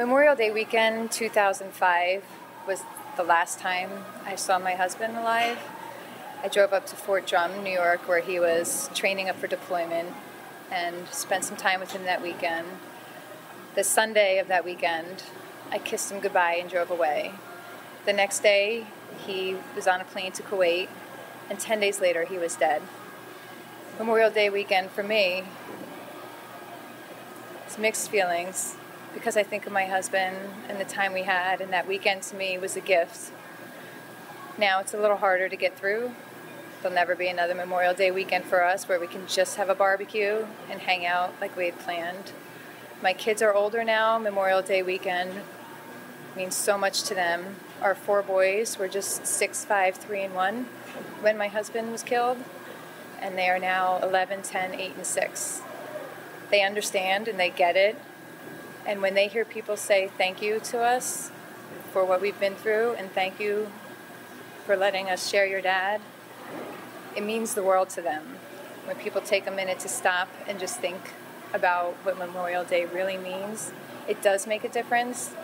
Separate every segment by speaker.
Speaker 1: Memorial Day weekend 2005 was the last time I saw my husband alive. I drove up to Fort Drum, New York, where he was training up for deployment, and spent some time with him that weekend. The Sunday of that weekend, I kissed him goodbye and drove away. The next day, he was on a plane to Kuwait, and 10 days later, he was dead. Memorial Day weekend for me, it's mixed feelings, because I think of my husband and the time we had, and that weekend to me was a gift. Now it's a little harder to get through. There'll never be another Memorial Day weekend for us where we can just have a barbecue and hang out like we had planned. My kids are older now. Memorial Day weekend means so much to them. Our 4 boys were just 6, 5, 3, and 1 when my husband was killed, and they are now 11, 10, 8, and 6. They understand and they get it. And when they hear people say thank you to us for what we've been through, and thank you for letting us share your dad, it means the world to them. When people take a minute to stop and just think about what Memorial Day really means, it does make a difference.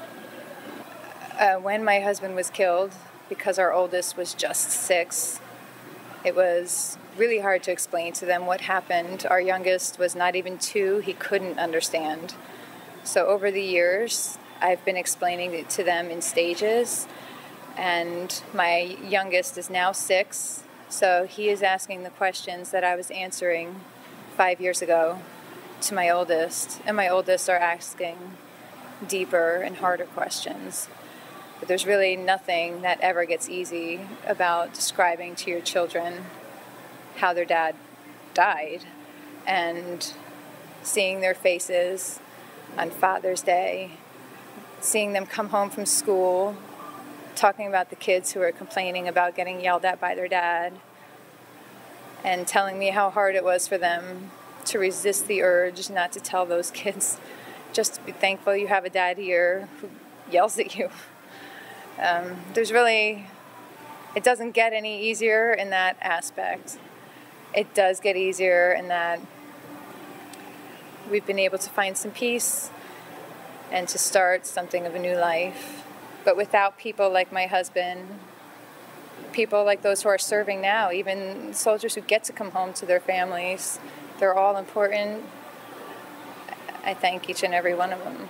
Speaker 1: When my husband was killed, because our oldest was just 6, it was really hard to explain to them what happened. Our youngest was not even 2. He couldn't understand. So over the years, I've been explaining it to them in stages, and my youngest is now 6, so he is asking the questions that I was answering 5 years ago to my oldest, and my oldest are asking deeper and harder questions. But there's really nothing that ever gets easy about describing to your children how their dad died, and seeing their faces on Father's Day, seeing them come home from school, talking about the kids who are complaining about getting yelled at by their dad, and telling me how hard it was for them to resist the urge not to tell those kids, just to be thankful you have a dad here who yells at you. It doesn't get any easier in that aspect. It does get easier in that we've been able to find some peace and to start something of a new life. But without people like my husband, people like those who are serving now, even soldiers who get to come home to their families, they're all important. I thank each and every one of them.